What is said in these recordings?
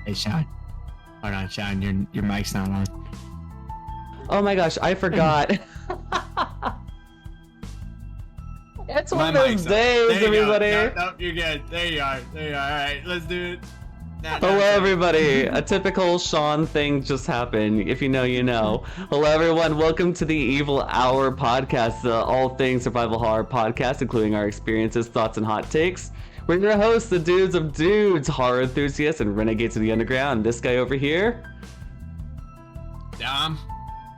Hey, Sean. Hold on, Sean. Your mic's not on. Oh my gosh, I forgot. It's one of those days, everybody. No, you're good. There you are. All right, let's do it. Hello, everybody. A typical Sean thing just happened. If you know, you know. Hello, everyone. Welcome to the Evil Hour podcast, the all things survival horror podcast, including our experiences, thoughts, and hot takes. We're your hosts, the dudes of dudes, horror enthusiasts, and renegades of the underground. This guy over here. Dom.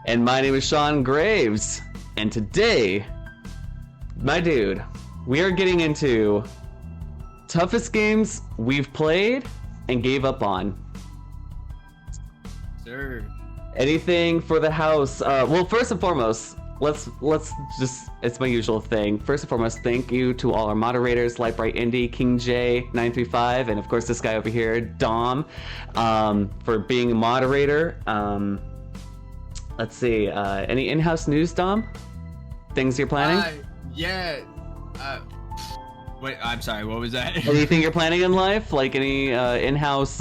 And my name is Sean Graves. And today, my dude, we are getting into toughest games we've played and gave up on. Sir. Anything for the house? Well, first and foremost, let's just, it's my usual thing. First and foremost, thank you to all our moderators, Lightbright Indie, King J 935, and of course this guy over here, Dom, for being a moderator. Let's see, any in-house news, Dom? Things you're planning? Wait, I'm sorry, what was that? Anything you're planning in life? Like any in-house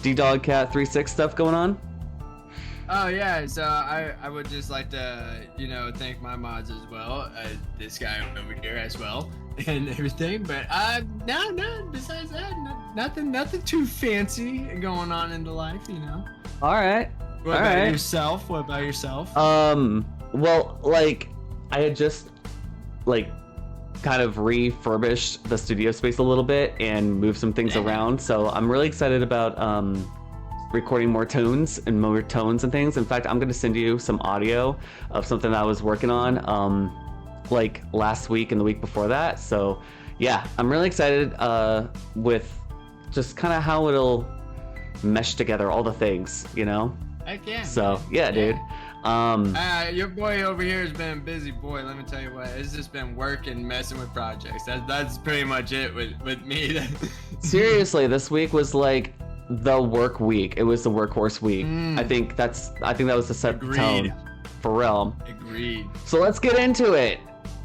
D-Dog Cat 3-6 stuff going on? Oh yeah, so I would just like to, thank my mods as well. This guy over here as well, and everything. But no. Besides that, nothing too fancy going on in the life, All right. What about yourself? Well, like I had just kind of refurbished the studio space a little bit and moved some things around. So I'm really excited about recording more tones and things. In fact, I'm going to send you some audio of something I was working on like last week and the week before that. So yeah, I'm really excited with just kind of how it'll mesh together, all the things, Heck yeah. So yeah, dude. Your boy over here has been a busy boy. Let me tell you what, it's just been working, messing with projects. That's pretty much it with me. Seriously, this week was like the work week. It was the workhorse week. I think that was the set tone for real. Agreed. So let's get into it.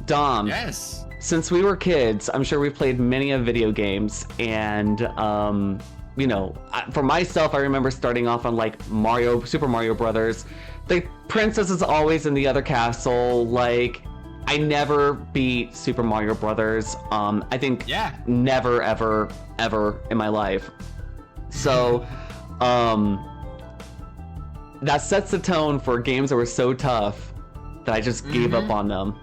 Dom. Yes. Since we were kids, I'm sure we've played many of video games, and for myself, I remember starting off on like Super Mario Brothers. The princess is always in the other castle. Like, I never beat Super Mario Brothers. I think never, ever, ever in my life. So, that sets the tone for games that were so tough that I just gave up on them.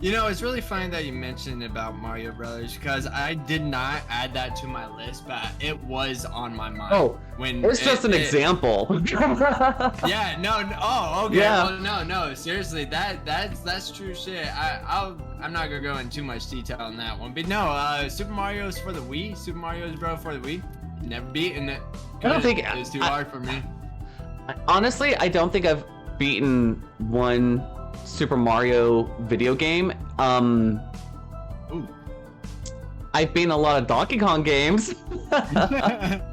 It's really funny that you mentioned about Mario Brothers, because I did not add that to my list, but it was on my mind. Oh, it's just an example. Yeah, no. Oh, okay. Yeah. Well, no. Seriously, that's true shit. I'm not gonna go into too much detail on that one, but no. Super Mario's for the Wii. Super Mario's for the Wii. Never beaten it. I don't think it's too hard for me. Honestly, I don't think I've beaten one Super Mario video game. I've beaten a lot of Donkey Kong games.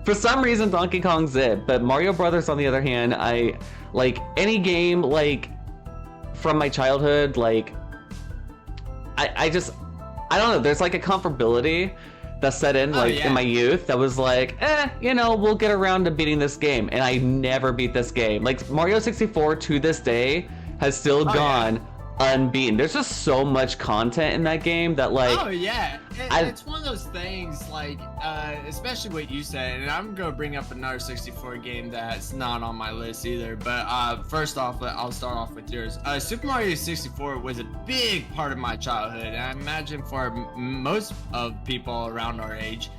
For some reason, Donkey Kong's it. But Mario Brothers, on the other hand, I like any game from my childhood. I don't know. There's like a comfortability that set in in my youth that was like, we'll get around to beating this game, and I never beat this game. Like Mario 64 to this day has still gone unbeaten. There's just so much content in that game that it's one of those things, especially what you said, and I'm gonna bring up another 64 game that's not on my list either, but first off, I'll start off with yours. Super Mario 64 was a big part of my childhood, and I imagine for most of people around our age,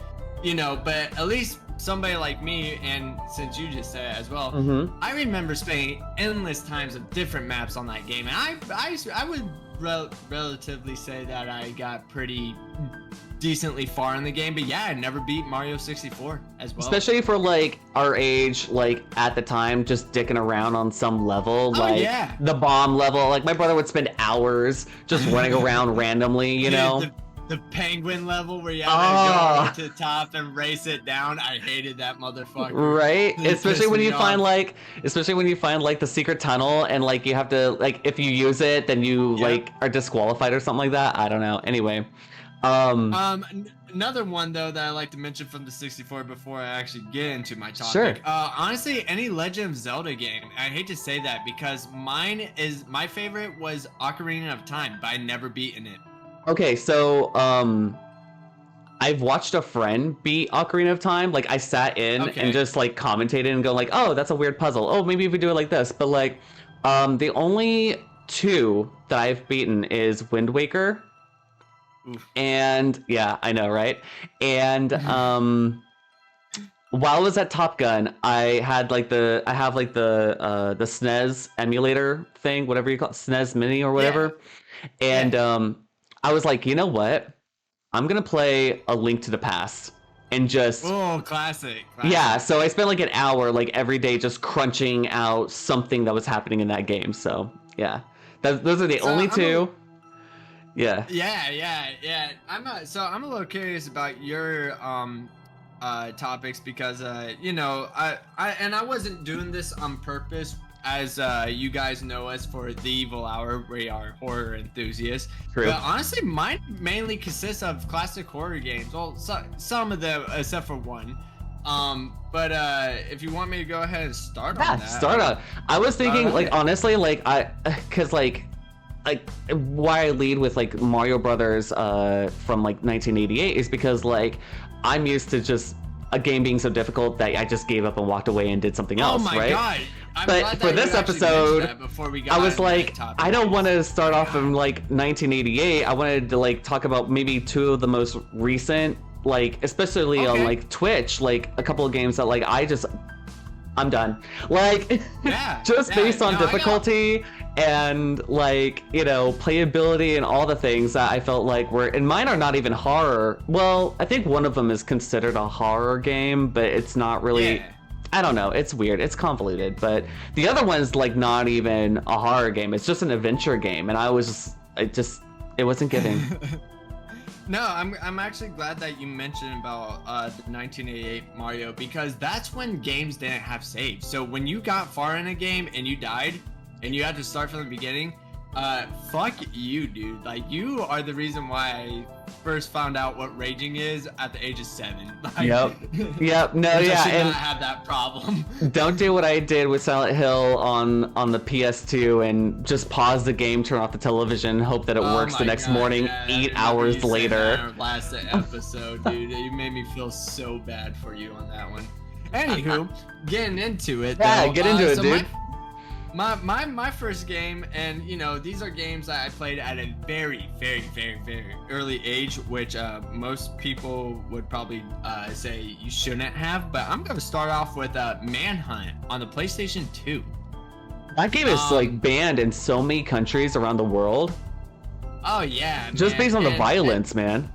but at least somebody like me, and since you just said it as well, I remember spending endless times of different maps on that game, and I would relatively say that I got pretty decently far in the game, but I never beat Mario 64 as well. Especially for our age, at the time, just dicking around on some level, the bomb level. Like my brother would spend hours just running around randomly, The penguin level where you have to go to the top and race it down. I hated that motherfucker. Right? Especially when you find the secret tunnel, and you have to if you use it, then you are disqualified or something like that. I don't know. Anyway. Another one though that I like to mention from the 64 before I actually get into my topic. Sure. Honestly, any Legend of Zelda game. I hate to say that because my favorite was Ocarina of Time, but I never beaten it. Okay, so I've watched a friend beat Ocarina of Time. Like I sat in and Okay. just like commentated and go like, oh, that's a weird puzzle. Oh, maybe if we do it like this. But like, the only two that I've beaten is Wind Waker. Oof. And yeah, I know, right? And while I was at Top Gun, I have like the SNES emulator thing, whatever you call it, SNES Mini or whatever. Yeah. And I was like, you know what? I'm gonna play A Link to the Past and just Oh, classic. yeah. So I spent like an hour like every day just crunching out something that was happening in that game. So yeah, those are the only two. Yeah. Yeah. I'm a little curious about your topics because you know I wasn't doing this on purpose, as you guys know us for the Evil Hour. We are horror enthusiasts. True. But honestly, mine mainly consists of classic horror games. Well, some of them except for one. But if you want me to go ahead and start on that. Start on. I was thinking like honestly like cause like why I lead with like Mario Brothers from like 1988 is because like I'm used to just a game being so difficult that I just gave up and walked away and did something else, right? Oh my god. But for this episode, I was like, I don't want to start off in like 1988. I wanted to like talk about maybe two of the most recent, like especially on like Twitch, like a couple of games that like I'm done. Like just based on difficulty and like, you know, playability and all the things that I felt like were, and mine are not even horror. Well, I think one of them is considered a horror game, but it's not really. I don't know. It's weird. It's convoluted. But the other one's like not even a horror game. It's just an adventure game. And I was it wasn't giving. No, I'm actually glad that you mentioned about the 1988 Mario, because that's when games didn't have saves. So when you got far in a game and you died and you had to start from the beginning, fuck you, dude. Like, you are the reason why I first found out what raging is at the age of 7. Like, yep. No, I yeah, should and not have that problem. Don't do what I did with Silent Hill on the PS2 and just pause the game, turn off the television, hope that it works the next morning, 8 hours later. Last episode, dude, you made me feel so bad for you on that one. Anywho, getting into it. Yeah, though, get into it, dude. My first game, and you know, these are games that I played at a very early age, which most people would probably say you shouldn't have, but I'm gonna start off with Manhunt on the PlayStation 2. That game is like banned in so many countries around the world. Oh yeah, just based on the violence, man.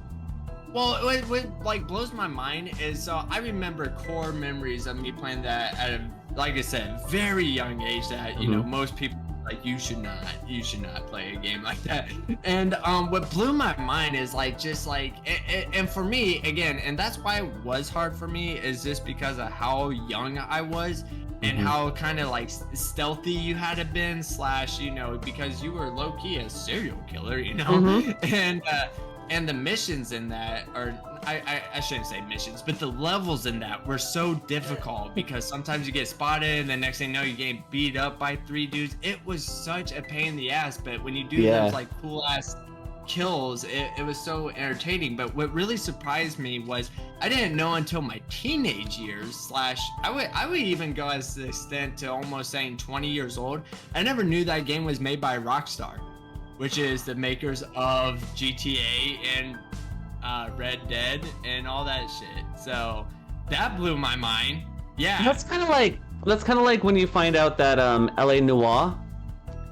Well, what like blows my mind is, so I remember core memories of me playing that at a, like I said, very young age that, you know, most people like, you should not play a game like that. And what blew my mind is like, just like, and for me, again, and that's why it was hard for me, is just because of how young I was and how kind of like stealthy you had to been, slash, you know, because you were low-key a serial killer, you know? And the missions in that are, I shouldn't say missions, but the levels in that were so difficult because sometimes you get spotted and the next thing you know, you're getting beat up by 3 dudes. It was such a pain in the ass, but when you do those like cool ass kills, it was so entertaining. But what really surprised me was I didn't know until my teenage years, slash, I would even go as the extent to almost saying 20 years old. I never knew that game was made by Rockstar, which is the makers of GTA and Red Dead and all that shit. So that blew my mind. Yeah. That's kind of like when you find out that LA Noire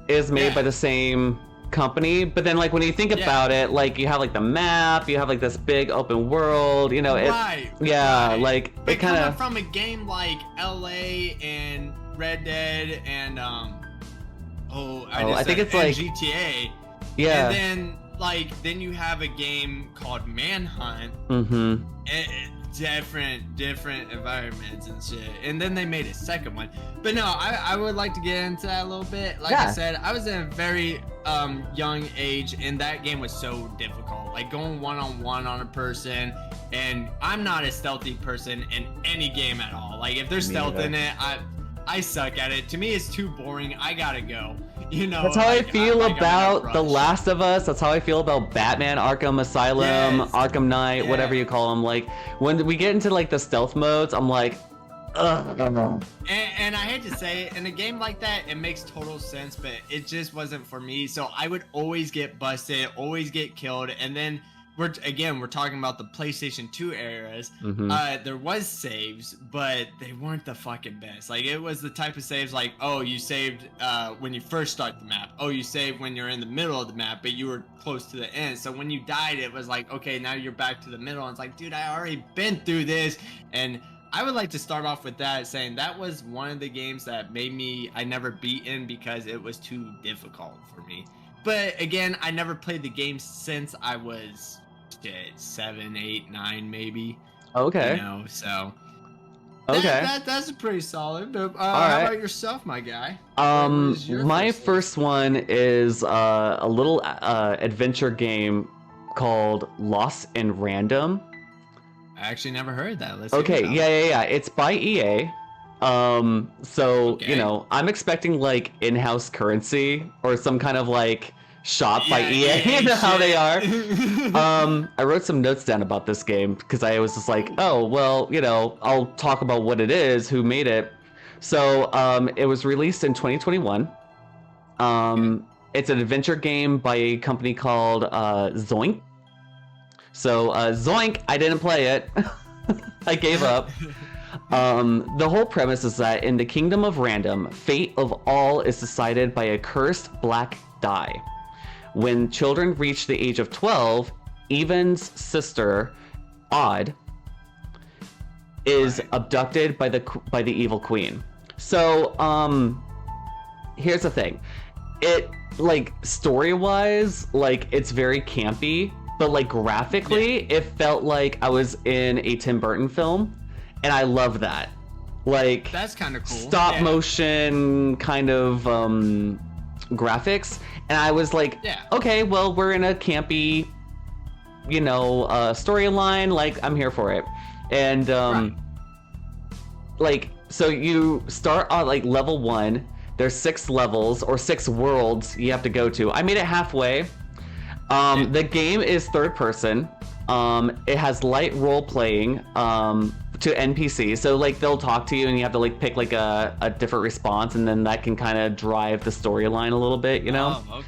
is made by the same company, but then like when you think about it, like you have like the map, you have like this big open world, you know, like but it kind of from a game like LA and Red Dead and I think it's like GTA. Yeah. And then you have a game called Manhunt. Different environments and shit. And then they made a second one. But no, I would like to get into that a little bit. Like I said, I was in a very young age, and that game was so difficult. Like going one-on-one on a person, and I'm not a stealthy person in any game at all. Like if there's stealth in it, I suck at it. To me, it's too boring. I gotta go. You know. That's how I feel about The Last of Us. That's how I feel about Batman, Arkham Asylum, Arkham Knight, whatever you call them. Like when we get into like the stealth modes, I'm like, ugh. And I hate to say it, in a game like that, it makes total sense, but it just wasn't for me. So I would always get busted, always get killed, and then we're talking about the PlayStation 2 eras. There was saves, but they weren't the fucking best. Like it was the type of saves like, oh, you saved when you first start the map. Oh, you saved when you're in the middle of the map, but you were close to the end. So when you died, it was like, okay, now you're back to the middle. And it's like, dude, I already been through this. And I would like to start off with that, saying that was one of the games that made me, I never beaten because it was too difficult for me. But again, I never played the game since I was 7, 8, 9 maybe. Okay. You know, so okay. That's a pretty solid. How about yourself, my guy? My first one is a little adventure game called Lost in Random. I actually never heard that. Let's okay, yeah. It's by EA. So you know, I'm expecting like in-house currency or some kind of like shop by EA. You know how they are. I wrote some notes down about this game because I was just like, oh well, you know, I'll talk about what it is, who made it. So it was released in 2021. It's an adventure game by a company called Zoink. So Zoink, I didn't play it. I gave up. The whole premise is that in the kingdom of random, fate of all is decided by a cursed black die. When children reach the age of 12, Evan's sister, Odd, is abducted by the evil queen. So, here's the thing. It, like, story-wise, like, it's very campy, but, like, graphically, it felt like I was in a Tim Burton film, and I love that. Like, that's kind of cool. Stop motion kind of, graphics. And I was like, okay, well, we're in a campy, you know, storyline. Like, I'm here for it. And, like, so you start on, like, level 1. There's 6 levels, or 6 worlds you have to go to. I made it halfway. The game is third person. It has light role-playing to NPCs. So, like, they'll talk to you, and you have to, like, pick, like, a different response, and then that can kind of drive the storyline a little bit, you know? Oh,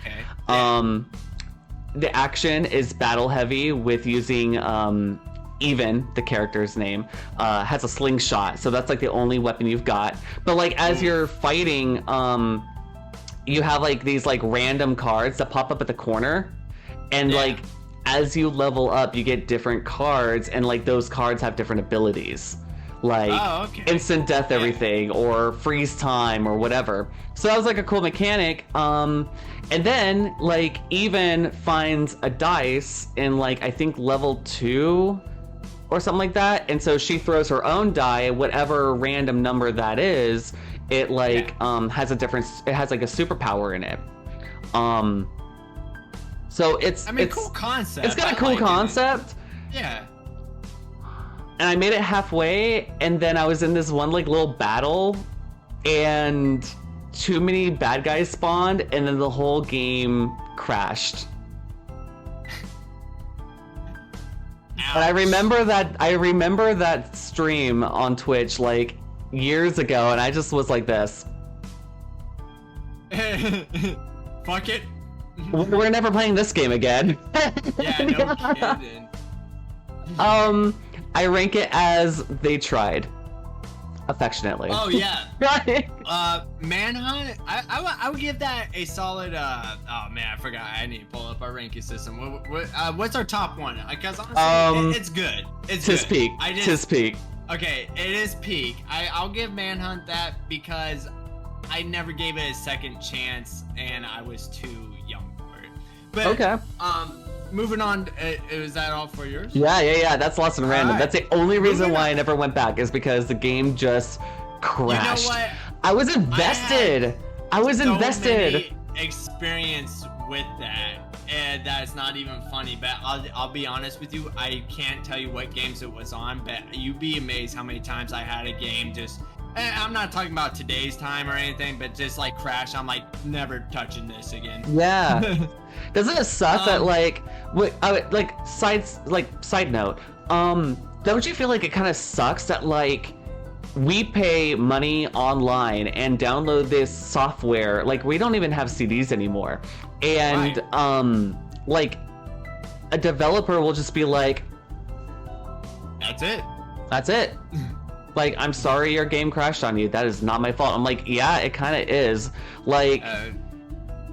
okay. The action is battle-heavy with using, Even, the character's name, has a slingshot. So that's, like, the only weapon you've got. But, like, as you're fighting, you have, like, these, like, random cards that pop up at the corner. And, like, as you level up, you get different cards, and like those cards have different abilities, like instant death everything, or freeze time, or whatever. So that was like a cool mechanic. And then like Even finds a dice in like I think level 2 or something like that, and so she throws her own die, whatever random number that is. It like has a different. It has like a superpower in it. So it's cool concept. It's got a cool concept. Yeah. And I made it halfway, and then I was in this one like little battle, and too many bad guys spawned, and then the whole game crashed. And I remember that stream on Twitch like years ago, and I just was like this. Fuck it. We're never playing this game again. Yeah, no kidding. I rank it as they tried. Affectionately. Oh yeah. Right. Manhunt. I would give that a solid. Oh man, I forgot. I need to pull up our ranking system. What's our top one? Because honestly, it's good. It's Tis good. peak. Tis peak. Okay, it is peak. I'll give Manhunt that because I never gave it a second chance, and I was too young for it. But okay. Moving on. Is that all for yours? Yeah. That's Lost in Random. Right. That's the only reason why I never went back, is because the game just crashed. You know what? I was invested. I was so invested. Many experience with that, and that's not even funny. But I'll be honest with you, I can't tell you what games it was on, but you'd be amazed how many times I had a game just. I'm not talking about today's time or anything, but just like crash. I'm like, never touching this again. Yeah. Doesn't it suck that like, side note, don't you feel like it kind of sucks that like we pay money online and download this software, like we don't even have CDs anymore, and like a developer will just be like, that's it. Like, I'm sorry your game crashed on you. That is not my fault. I'm like, yeah, it kind of is. Like,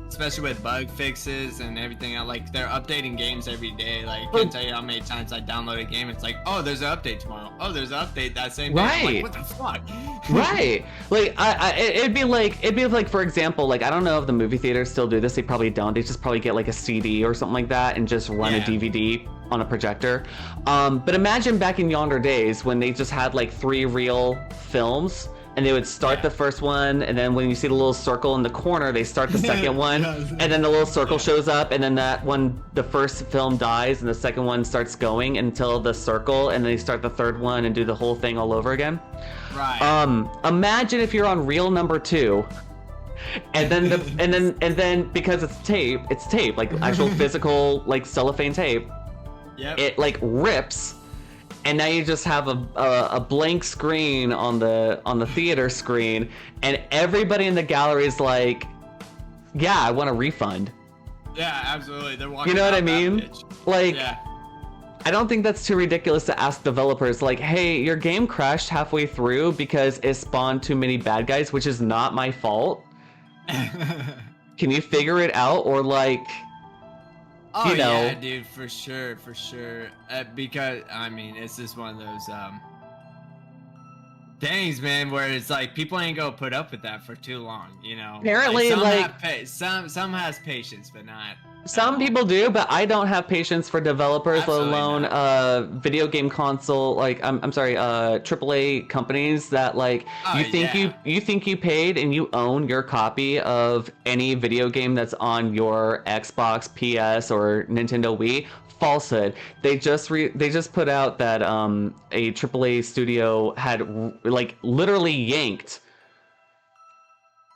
especially with bug fixes and everything. Like, they're updating games every day. Like, I can't tell you how many times I download a game. It's like, oh, there's an update tomorrow. Oh, there's an update that same day. I'm like, what the fuck? Right. Like, it'd be like, for example, like, I don't know if the movie theaters still do this. They probably don't. They just probably get like a CD or something like that and just run a DVD on a projector. But imagine back in yonder days when they just had like 3 reel films, and they would start the first one, and then when you see the little circle in the corner, they start the second one, and then the little circle shows up, and then that one, the first film dies, and the second one starts going until the circle, and then they start the third one and do the whole thing all over again. Right. Imagine if you're on reel number 2, and then because it's tape, like actual physical like cellophane tape. Yep. It like rips, and now you just have a blank screen on the theater screen, and everybody in the gallery is like, yeah, I want a refund. Yeah, absolutely. They're walking. You know what I that mean? bitch. Like, yeah. I don't think that's too ridiculous to ask developers, like, hey, your game crashed halfway through because it spawned too many bad guys, which is not my fault. Can you figure it out? Or like, oh, you know, yeah, dude, for sure. Because I mean, it's just one of those things, man, where it's like people ain't gonna put up with that for too long, you know. Apparently, some has patience, but not. Some people do, but I don't have patience for developers, Absolutely let alone video game console, like I'm sorry, AAA companies that like you think you paid and you own your copy of any video game that's on your Xbox, PS, or Nintendo Wii. Falsehood. They just put out that a AAA studio had like literally yanked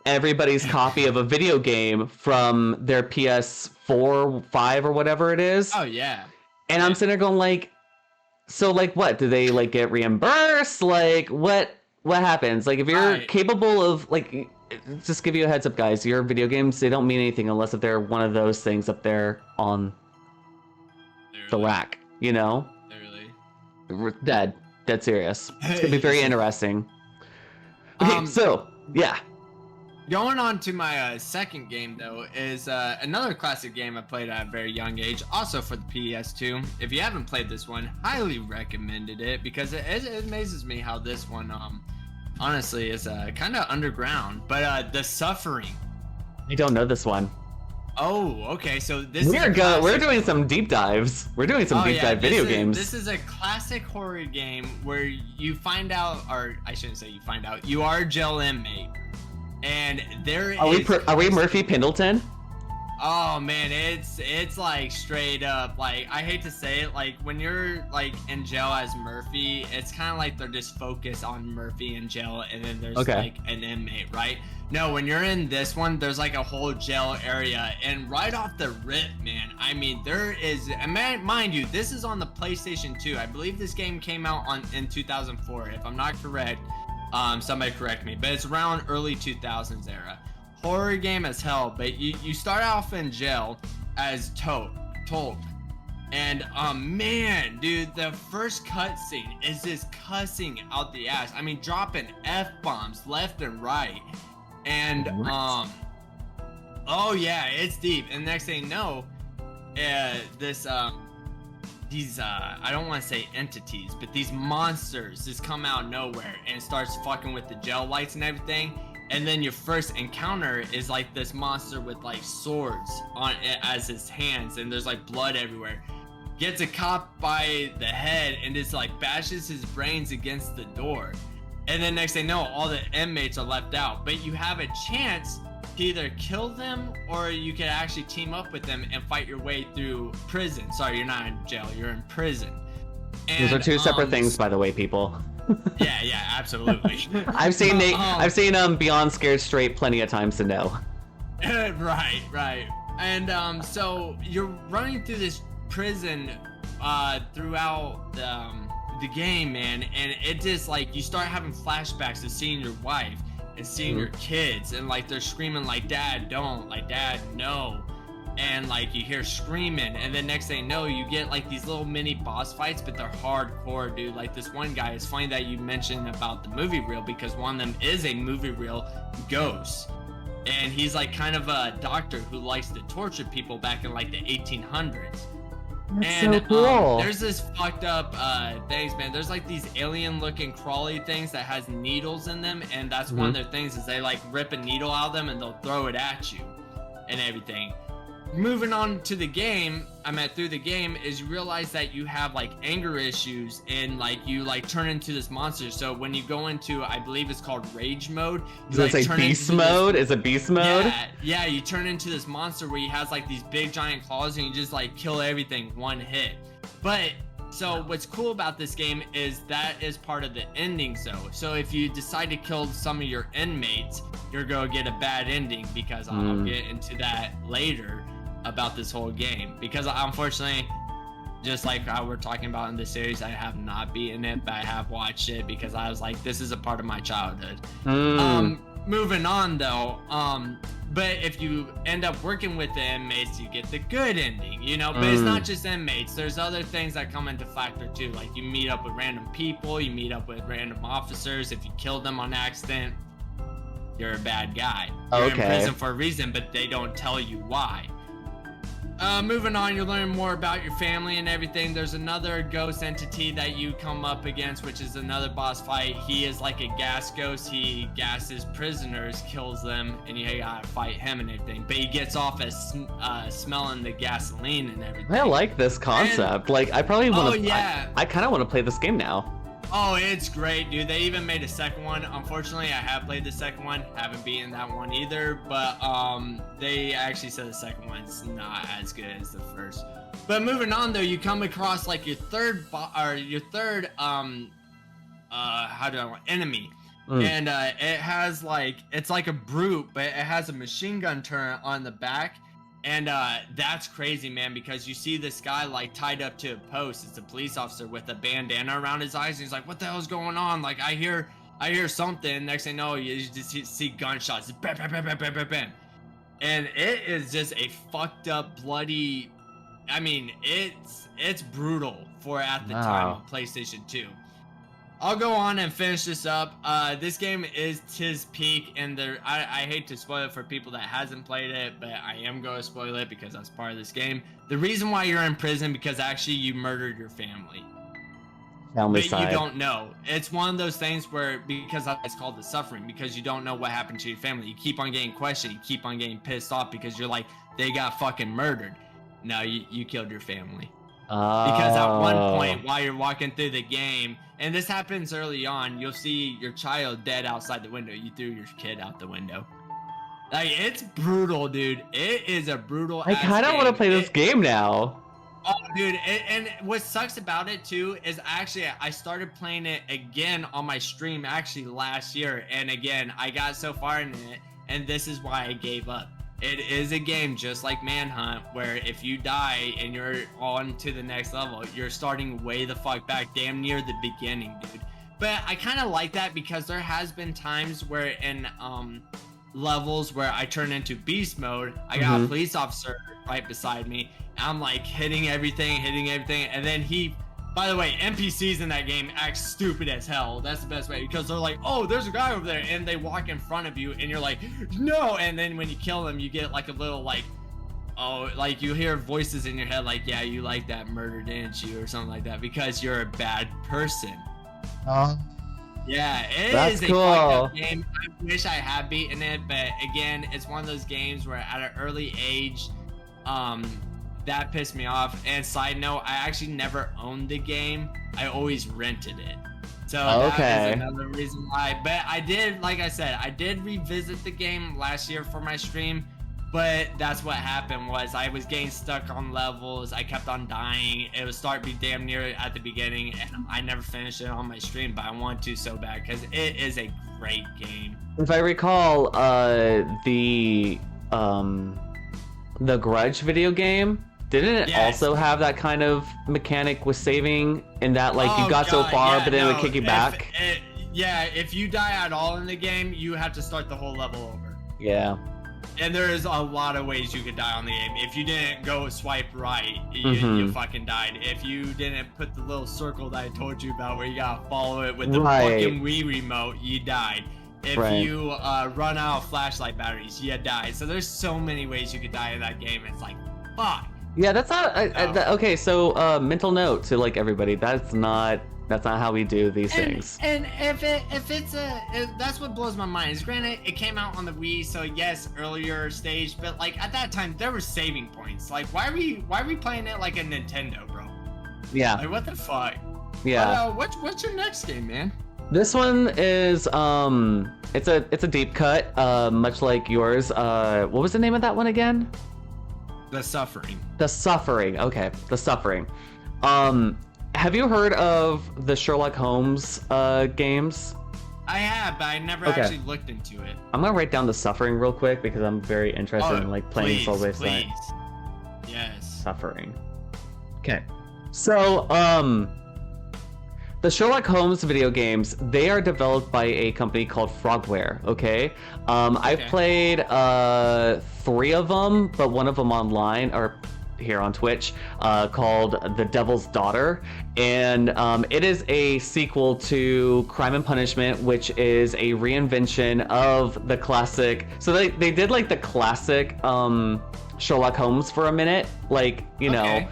everybody's copy of a video game from their PS4, 5, or whatever it is. Oh yeah. And I'm sitting there going like, so like what? Do they like get reimbursed? Like what happens? Like if you're capable of like, just give you a heads up, guys, your video games, they don't mean anything unless if they're one of those things up there on the rack, you know? Literally. Dead serious. It's gonna be very interesting. Okay, so yeah. Going on to my second game, though, is another classic game I played at a very young age, also for the PS2. If you haven't played this one, highly recommended it, because it amazes me how this one, honestly, is kind of underground. But The Suffering. I don't know this one. Oh, okay. So this we're doing some deep dives. We're doing some deep dive video games. This is a classic horror game where you find out, or I shouldn't say you find out, you are a jail inmate. And are we Murphy Pendleton? Oh man, it's like straight up, like I hate to say it, like when you're like in jail as Murphy, it's kind of like they're just focused on Murphy in jail, and then there's like an inmate, right? No, when you're in this one, there's like a whole jail area, and right off the rip, man, I mean there is, and mind you, this is on the PlayStation 2. I believe this game came out in 2004, if I'm not correct. Somebody correct me, but it's around early 2000s era. Horror game as hell, but you start off in jail as Tolt. And man, dude, the first cutscene is just cussing out the ass. I mean, dropping F-bombs left and right. And oh yeah, it's deep. And next thing you know, these I don't want to say entities, but these monsters just come out of nowhere and starts fucking with the jail lights and everything. And then your first encounter is like this monster with like swords on it as his hands, and there's like blood everywhere. Gets a cop by the head and just like bashes his brains against the door. And then next thing you know, all the inmates are left out, but you have a chance either kill them or you could actually team up with them and fight your way through prison. Sorry, you're not in jail, you're in prison. And, those are two separate things, by the way, people. Yeah, absolutely. I've seen Beyond Scared Straight plenty of times to know. Right. And so you're running through this prison throughout the game, man, and it just like you start having flashbacks of seeing your wife and seeing your kids, and like they're screaming like, "Dad, don't!" like, "Dad, no!" And like you hear screaming, and then next thing you know, you get like these little mini boss fights, but they're hardcore, dude. Like this one guy, it's funny that you mentioned about the movie reel, because one of them is a movie reel ghost, and he's like kind of a doctor who likes to torture people back in like the 1800s. That's so cool. There's this fucked up things, man. There's like these alien looking crawly things that has needles in them, and that's one of their things is they like rip a needle out of them and they'll throw it at you and everything. Moving on to the game, through the game is you realize that you have like anger issues, and like you like turn into this monster. So when you go into, I believe it's called rage mode. Does it say beast mode? Is it beast mode? Yeah, you turn into this monster where he has like these big giant claws and you just like kill everything one hit. But so what's cool about this game is that is part of the ending zone. So if you decide to kill some of your inmates, you're gonna get a bad ending, because I'll get into that later about this whole game, because unfortunately, just like how we're talking about in this series, I have not beaten it, but I have watched it because I was like, this is a part of my childhood. Moving on though, but if you end up working with the inmates, you get the good ending, you know. But it's not just inmates, there's other things that come into factor too. Like you meet up with random people, you meet up with random officers. If you kill them on accident, you're a bad guy. You're in prison for a reason, but they don't tell you why. Moving on, you learn more about your family and everything. There's another ghost entity that you come up against, which is another boss fight. He is like a gas ghost. He gasses prisoners, kills them, and you gotta fight him and everything. But he gets off as smelling the gasoline and everything. I like this concept. Like, I probably want to. Oh yeah. I kind of want to play this game now. Oh, it's great, dude. They even made a second one. Unfortunately, I have played the second one. Haven't beaten that one either. But they actually said the second one's not as good as the first. But moving on, though, you come across like your third enemy. And it has like, it's like a brute, but it has a machine gun turret on the back. And that's crazy, man, because you see this guy like tied up to a post. It's a police officer with a bandana around his eyes. And he's like, what the hell's going on? Like, I hear something. Next thing you know, you just see gunshots. Bam, bam, bam, bam, bam, bam, bam. And it is just a fucked up, bloody, I mean, it's brutal for at the time of PlayStation 2. I'll go on and finish this up. This game is tis peak, and I hate to spoil it for people that hasn't played it, but I am going to spoil it because that's part of this game. The reason why you're in prison, because actually you murdered your family. But you don't know. It's one of those things where, because it's called the suffering, because you don't know what happened to your family. You keep on getting questioned, you keep on getting pissed off because you're like, they got fucking murdered. No, you killed your family. Because at one point while you're walking through the game, and this happens early on, you'll see your child dead outside the window. You threw your kid out the window. Like, it's brutal, dude. It is a brutal I kind of want to play this game now. Oh, dude, and what sucks about it too is actually I started playing it again on my stream actually last year, and again I got so far in it, and this is why I gave up. It is a game just like Manhunt, where if you die and you're on to the next level, you're starting way the fuck back, damn near the beginning, dude. But I kind of like that because there has been times where in levels where I turn into beast mode, I got a police officer right beside me, and I'm like hitting everything, and then he, by the way, NPCs in that game act stupid as hell. That's the best way, because they're like, oh, there's a guy over there, and they walk in front of you, and you're like, no, and then when you kill them, you get like a little like, oh, like you hear voices in your head like, yeah, you like that murder, didn't you, or something like that, because you're a bad person. Yeah, it is a fucked up game. I wish I had beaten it, but again, it's one of those games where at an early age, that pissed me off. And side note, I actually never owned the game. I always rented it. So that is Okay. another reason why. But I did, like I said, I did revisit the game last year for my stream. But that's what happened was I was getting stuck on levels. I kept on dying. It was starting to be damn near at the beginning, and I never finished it on my stream. But I want to so bad because it is a great game. If I recall, the Grudge video game, didn't it also have that kind of mechanic with saving in that like you got so far but then it would kick you back? Yeah, if you die at all in the game, you have to start the whole level over. Yeah. And there is a lot of ways you could die on the game. If you didn't go swipe right, you fucking died. If you didn't put the little circle that I told you about where you gotta follow it with the fucking Wii remote, you died. If you run out of flashlight batteries, you died. So there's so many ways you could die in that game. It's like, fuck. Yeah, that's not okay. So mental note to like everybody. That's not how we do these things. And if that's what blows my mind. Is granted, it came out on the Wii, so yes, earlier stage, but like at that time there were saving points. Like why are we playing it like a Nintendo, bro? Yeah. Like what the fuck? Yeah. But, what's your next game, man? This one is it's a deep cut, much like yours. What was the name of that one again? The Suffering. The Suffering. Okay, The Suffering. Have you heard of the Sherlock Holmes games? I have, but I never actually looked into it. I'm gonna write down The Suffering real quick because I'm very interested in like playing Soul Based Night. Yes. Suffering. Okay. So, the Sherlock Holmes video games, they are developed by a company called Frogware, okay? I've played 3 of them, but one of them online, or here on Twitch, called The Devil's Daughter. And it is a sequel to Crime and Punishment, which is a reinvention of the classic. So they did like the classic Sherlock Holmes for a minute, like, you know.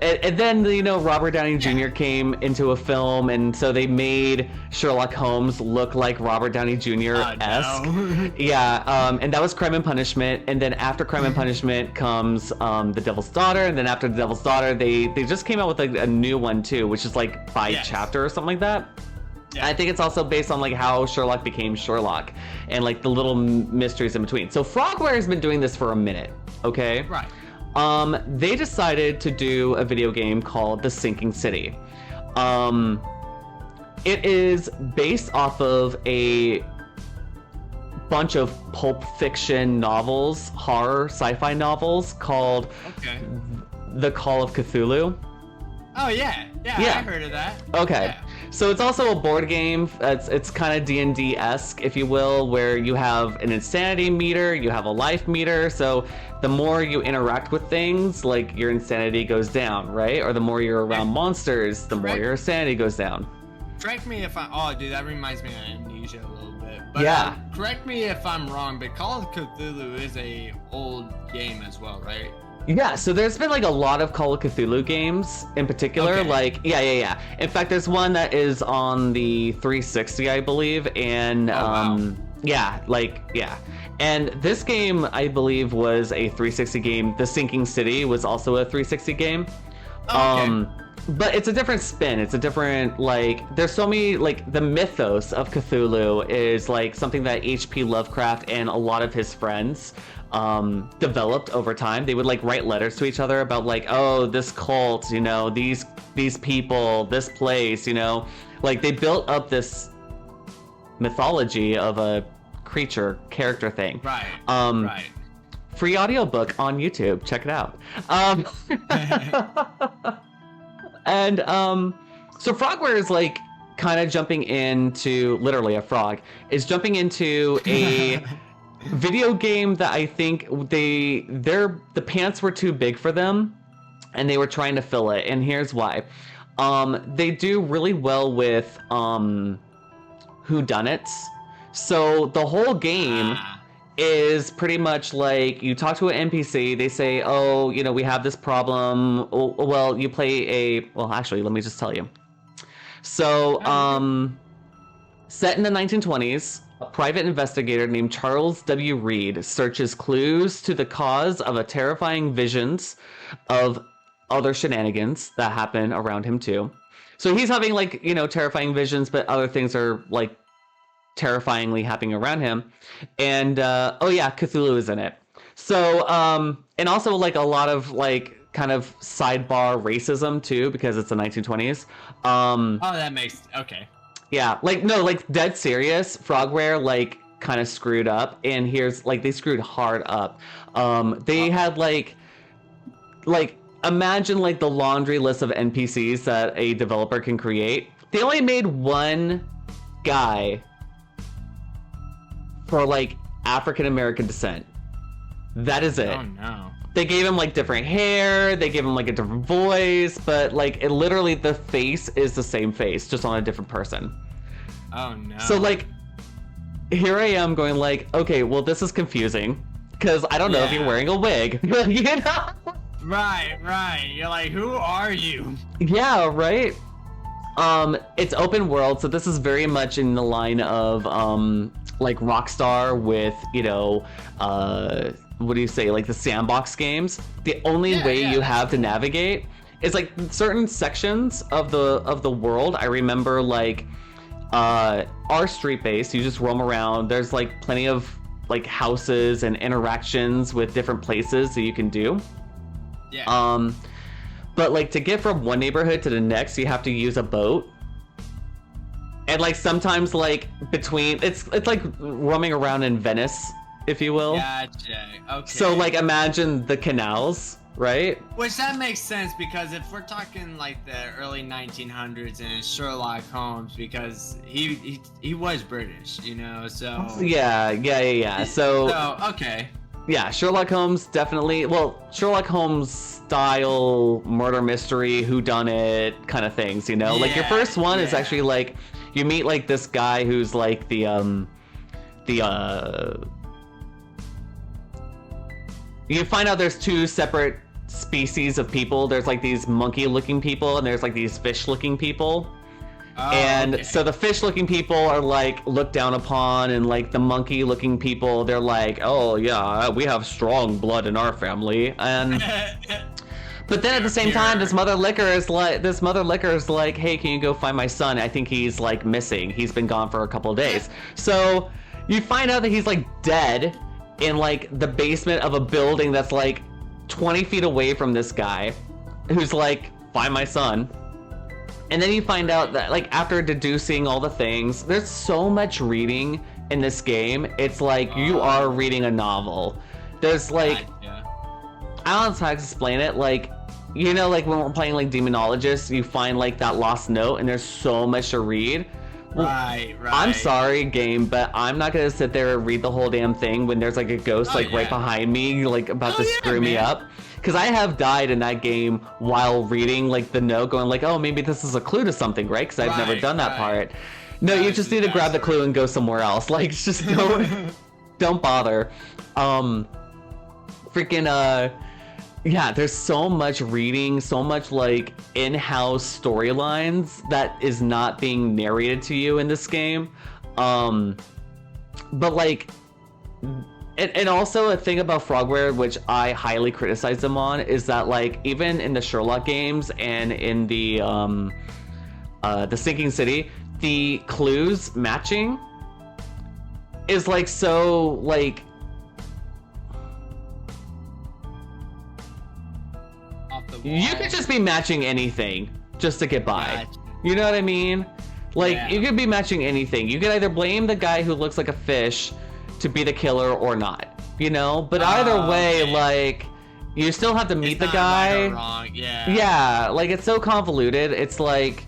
And then, you know, Robert Downey Jr. came into a film, and so they made Sherlock Holmes look like Robert Downey Jr.-esque. No. Yeah, and that was Crime and Punishment. And then after Crime and Punishment comes The Devil's Daughter. And then after The Devil's Daughter, they just came out with like a new one too, which is like 5 chapters or something like that. Yeah. I think it's also based on like how Sherlock became Sherlock and like the little mysteries in between. So Frogware has been doing this for a minute, okay? Right. They decided to do a video game called The Sinking City. It is based off of a bunch of pulp fiction novels, horror sci-fi novels called The Call of Cthulhu. Oh yeah, I heard of that. Okay. Yeah. So it's also a board game. It's kind of D&D-esque, if you will, where you have an insanity meter, you have a life meter. So the more you interact with things, like your insanity goes down, right? Or the more you're around monsters, the more your insanity goes down. Correct me if I... Oh, dude, that reminds me of Amnesia a little bit. But, correct me if I'm wrong, but Call of Cthulhu is a old game as well, right? Yeah, so there's been like a lot of Call of Cthulhu games in particular. Like, yeah. In fact, there's one that is on the 360, I believe, and And this game, I believe, was a 360 game. The Sinking City was also a 360 game. But it's a different spin. It's a different, like, there's so many, like, the mythos of Cthulhu is like something that H.P. Lovecraft and a lot of his friends developed over time. They would like write letters to each other about like, oh, this cult, you know, these people, this place, you know, like they built up this mythology of a character thing. Right. Free audiobook on YouTube. Check it out. And so Frogware is like kind of jumping into, literally a frog is jumping into a video game that I think the pants were too big for them and they were trying to fill it, and here's why. They do really well with whodunits. So the whole game is pretty much like you talk to an NPC, they say, oh, you know, we have this problem. Oh, well, you play well, actually, let me just tell you. So, set in the 1920s, a private investigator named Charles W. Reed searches clues to the cause of a terrifying visions of other shenanigans that happen around him too. So he's having like, terrifying visions, but other things are like terrifyingly happening around him. And oh yeah, Cthulhu is in it. So and also like a lot of like kind of sidebar racism too, because it's the 1920s. Oh, that makes okay. Yeah, like no, like dead serious. Frogware like kind of screwed up, and here's like they screwed hard up. They had like imagine like the laundry list of NPCs that a developer can create. They only made one guy for like African American descent. That is it. Oh no. They gave him like different hair, they gave him like a different voice, but like it literally the face is the same face, just on a different person. Oh no. So like here I am going like, okay, well this is confusing because I don't know if you're wearing a wig. You know? Right. You're like, who are you? Yeah, right. It's open world, so this is very much in the line of like Rockstar with, what do you say, like the sandbox games. The only way you have to navigate is like certain sections of the world. I remember like our street based, you just roam around. There's like plenty of like houses and interactions with different places that you can do. Yeah. But like to get from one neighborhood to the next, you have to use a boat. And like sometimes like between it's like roaming around in Venice, if you will. Gotcha. Okay. So like imagine the canals, right? Which that makes sense because if we're talking like the early 1900s and it's Sherlock Holmes, because he was British, so Yeah. So okay. Yeah, Sherlock Holmes definitely. Well, Sherlock Holmes style murder mystery, whodunit kind of things. Like your first one is actually like you meet like this guy who's like the you find out there's two separate species of people. There's like these monkey-looking people, and there's like these fish-looking people. So the fish-looking people are like looked down upon, and like the monkey-looking people, they're like, oh yeah, we have strong blood in our family. And but then at the same time, this mother liquor is like, hey, can you go find my son? I think he's like missing. He's been gone for a couple of days. So you find out that he's like dead in like the basement of a building that's like 20 feet away from this guy, who's like, find my son. And then you find out that, like, after deducing all the things, there's so much reading in this game. It's like you are reading a novel. There's like, I don't know how to explain it. Like, like when we're playing like Demonologist, you find like that lost note, and there's so much to read. Right. I'm sorry, game, but I'm not gonna sit there and read the whole damn thing when there's like a ghost right behind me, like about to screw me up. Because I have died in that game while reading like the note, going like, oh, maybe this is a clue to something, right? Because I've never done that part. No, you just need to grab the clue and go somewhere else. Like, just don't bother. Yeah, there's so much reading, so much like in-house storylines that is not being narrated to you in this game. But like, and also a thing about Frogware, which I highly criticize them on, is that like even in the Sherlock games and in the Sinking City, the clues matching is like so like. You could just be matching anything just to get by. Gotcha. You know what I mean? Like, you could be matching anything. You could either blame the guy who looks like a fish to be the killer or not, But either way, like, you still have to meet the guy. Right or wrong. Yeah, like, it's so convoluted. It's like,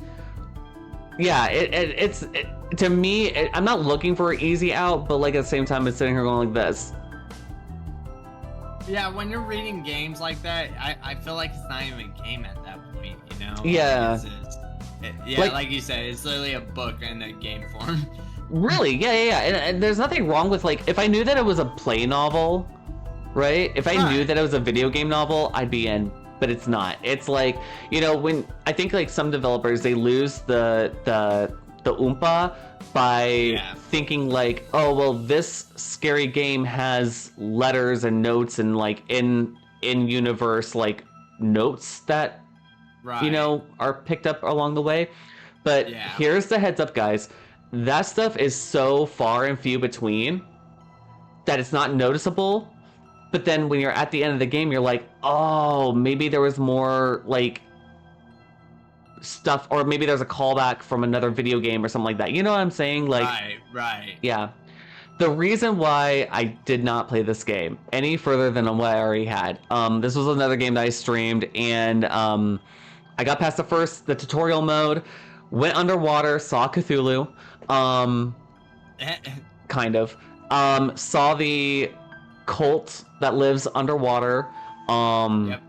it's to me, I'm not looking for an easy out, but like at the same time, it's sitting here going like this. Yeah, when you're reading games like that, I feel like it's not even a game at that point, Yeah. Like you said, it's literally a book in a game form. Really? Yeah. And there's nothing wrong with like, if I knew that it was a play novel, right? If I knew that it was a video game novel, I'd be in. But it's not. It's like, when I think like some developers, they lose the oompa by thinking like, oh well, this scary game has letters and notes and like in universe like notes that Right. are picked up along the way. But Yeah. here's the heads up, guys. That stuff is so far and few between that it's not noticeable. But then when you're at the end of the game, you're like, oh, maybe there was more like stuff, or maybe there's a callback from another video game or something like that. You know what I'm saying? Like, Right. yeah. The reason why I did not play this game any further than what I already had, this was another game that I streamed, and I got past the tutorial mode, went underwater, saw Cthulhu, kind of, saw the cult that lives underwater, Yep.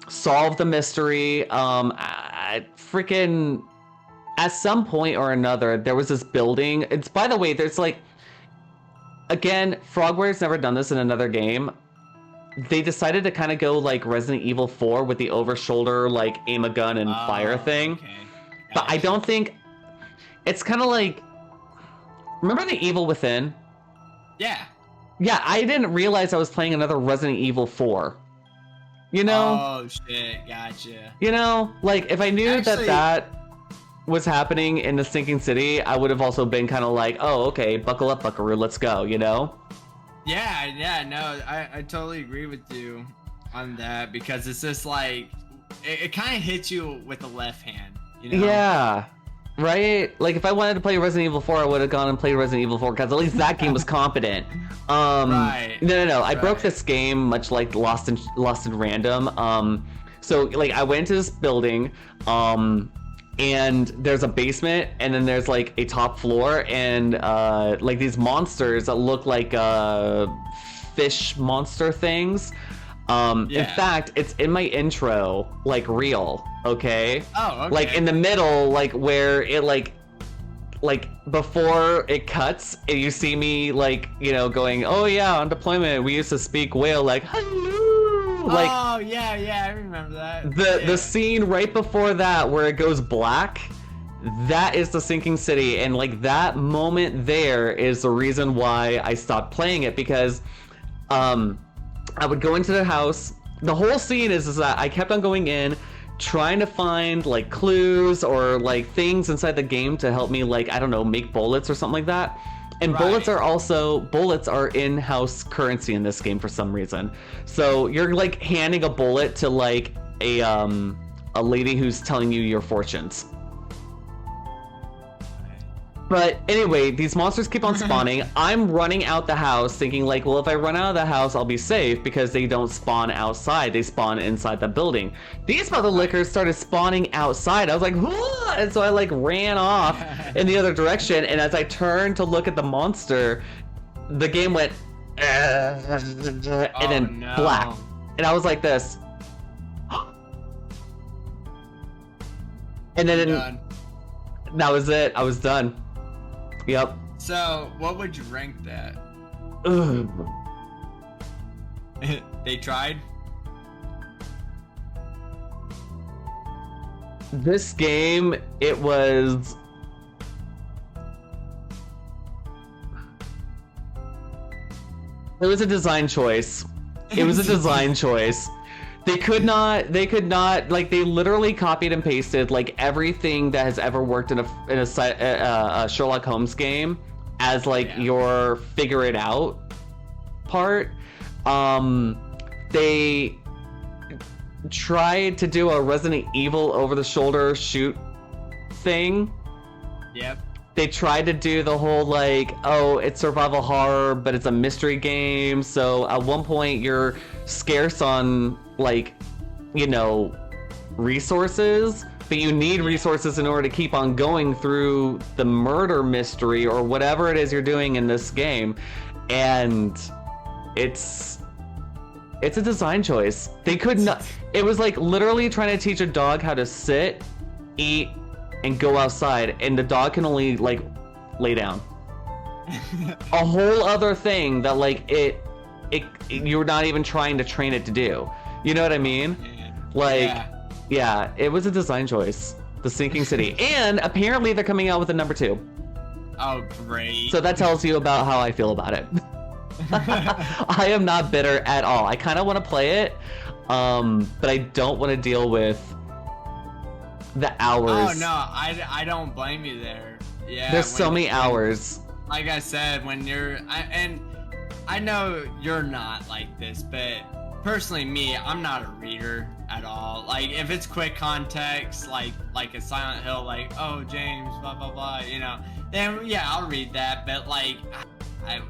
solved the mystery, I freaking, at some point or another, there was this building. It's, by the way, there's like, again, Frogware's never done this in another game. They decided to kind of go like Resident Evil 4 with the over-shoulder, like, aim a gun and fire thing. Okay. But I don't think... It's kind of like... Remember the Evil Within? Yeah. Yeah, I didn't realize I was playing another Resident Evil 4. You know? Oh, shit. Gotcha. You know? Like, if I knew Actually, that was happening in the Sinking City, I would have also been kind of like, oh, okay, buckle up, buckaroo, let's go, you know? Yeah, no, I totally agree with you on that, because it's just like, it kind of hits you with the left hand, you know? Yeah, right? Like, if I wanted to play Resident Evil 4, I would have gone and played Resident Evil 4, because at least that game was competent. Right. No, I broke this game much like Lost in Random. So, like, I went to this building, and there's a basement, and then there's like a top floor, and like these monsters that look like fish monster things. In fact, it's in my intro, like, reel, okay? Oh, okay. Like in the middle, like where it like before it cuts, and you see me like, going, oh yeah, on deployment we used to speak whale, like, hello. Like, oh yeah, I remember that. The scene right before that where it goes black, that is the Sinking City, and like that moment there is the reason why I stopped playing it, because I would go into the house. The whole scene is that I kept on going in, trying to find like clues or like things inside the game to help me, like, I don't know, make bullets or something like that. And bullets are in-house currency in this game for some reason. So you're like handing a bullet to like a lady who's telling you your fortunes. But anyway, these monsters keep on spawning. I'm running out the house thinking like, well, if I run out of the house, I'll be safe, because they don't spawn outside. They spawn inside the building. These motherlickers started spawning outside. I was like, whoa! And so I like ran off in the other direction. And as I turned to look at the monster, the game went, and then black. And I was like this. And then that was it. I was done. Yep. So, what would you rank that? They tried? This game, it was... It was a design choice. It was a design choice. They could not, like, they literally copied and pasted, like, everything that has ever worked in a Sherlock Holmes game as, like, your figure it out part. They tried to do a Resident Evil over-the-shoulder shoot thing. Yep. They tried to do the whole, like, oh, it's survival horror, but it's a mystery game, so at one point you're scarce on, like, resources, but you need resources in order to keep on going through the murder mystery or whatever it is you're doing in this game. And it's a design choice. They could not... It was like literally trying to teach a dog how to sit, eat, and go outside, and the dog can only, like, lay down. A whole other thing that, like, you're not even trying to train it to do. You know what I mean? Like, yeah, it was a design choice. The Sinking City. And apparently they're coming out with a number 2. Oh, great. So that tells you about how I feel about it. I am not bitter at all. I kind of want to play it, but I don't want to deal with the hours. Oh no, I don't blame you there. Yeah. There's so many hours. Like I said, when and I know you're not like this, but personally, I'm not a reader at all. Like, if it's quick context, like a Silent Hill, like, oh, James, blah, blah, blah, you know, then, yeah, I'll read that. But, like,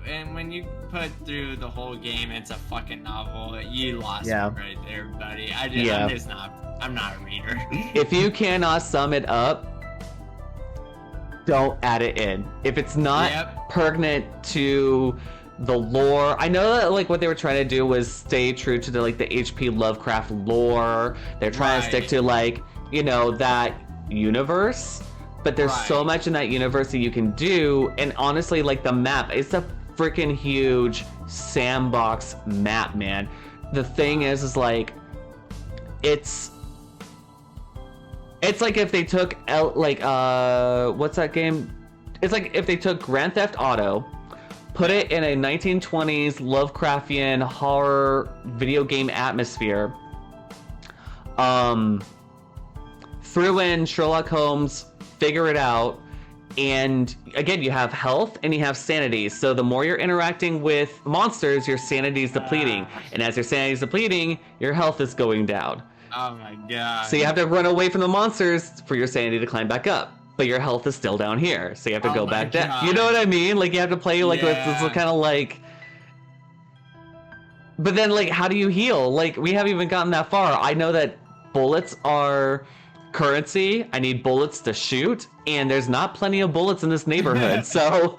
and when you put through the whole game, it's a fucking novel. You lost me right there, buddy. I'm not a reader. If you cannot sum it up, don't add it in. If it's not pertinent to the lore, I know that like what they were trying to do was stay true to the like the H.P. Lovecraft lore. They're trying to stick to like, you know, that universe, but there's so much in that universe that you can do. And honestly, like the map, it's a freaking huge sandbox map, man. The thing is like it's like if they took what's that game? It's like if they took Grand Theft Auto, put it in a 1920s Lovecraftian horror video game atmosphere, threw in Sherlock Holmes, figure it out, and again, you have health and you have sanity. So the more you're interacting with monsters, your sanity is depleting. And as your sanity is depleting, your health is going down. Oh my god. So you have to run away from the monsters for your sanity to climb back up. But your health is still down here. So you have to go back down. You know what I mean? Like you have to play like this kind of like... But then like how do you heal? Like we haven't even gotten that far. I know that bullets are currency. I need bullets to shoot. And there's not plenty of bullets in this neighborhood. So...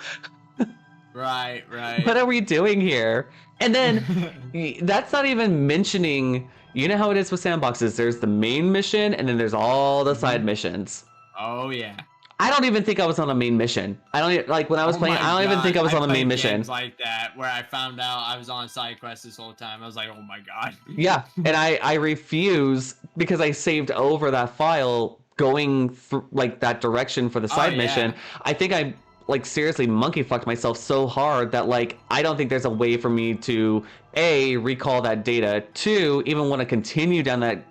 Right. What are we doing here? And then that's not even mentioning... You know how it is with sandboxes. There's the main mission, and then there's all the side missions. Oh, yeah. I don't even think I was on a main mission. I don't like when I was playing. I don't even think I was on a main mission. Games like that, where I found out I was on a side quest this whole time. I was like, oh my god. Yeah, and I refuse because I saved over that file going through like that direction for the side mission. I think I like seriously monkey fucked myself so hard that like I don't think there's a way for me to A, recall that data, 2, even want to continue down that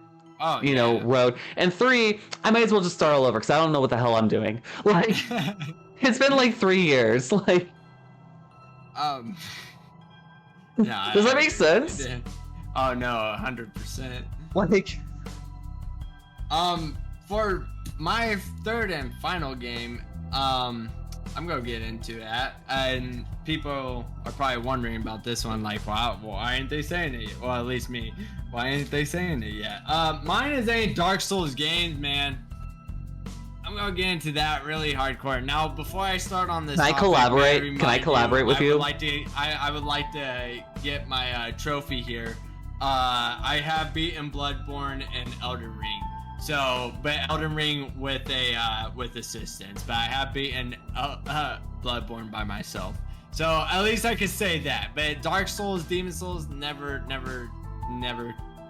you know road, and 3, I might as well just start all over because I don't know what the hell I'm doing. Like it's been like 3 years. Like yeah, does that make sense? Oh no, 100%. Like for my third and final game, I'm gonna get into that, and people are probably wondering about this one, like, wow, why aren't they saying it yet? Well, at least me. Why ain't they saying it yet? Mine is a Dark Souls game, man. I'm gonna get into that really hardcore. Now, before I start on this, can I collaborate? Can I collaborate with you? I would like to get my trophy here. I have beaten Bloodborne and Elden Ring. So, but Elden Ring with assistance, but I have beaten Bloodborne by myself. So at least I could say that. But Dark Souls, Demon Souls, never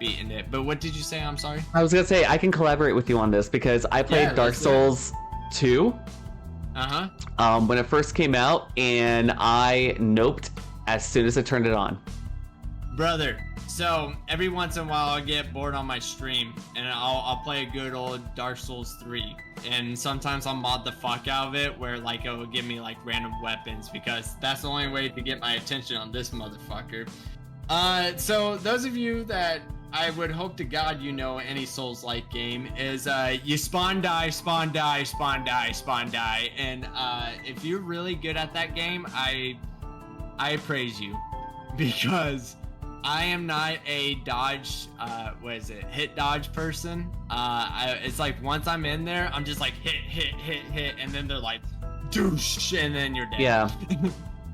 beaten it. But what did you say? I'm sorry. I was gonna say I can collaborate with you on this because I played Dark Souls 2. When it first came out, and I noped as soon as I turned it on. Brother. So every once in a while I'll get bored on my stream and I'll play a good old Dark Souls 3, and sometimes I'll mod the fuck out of it where like it will give me like random weapons because that's the only way to get my attention on this motherfucker. So those of you that I would hope to God you know any Souls-like game is you spawn die, and if you're really good at that game, I praise you because I am not a dodge, hit dodge person. It's like once I'm in there, I'm just like hit, and then they're like, douche, and then you're dead. Yeah.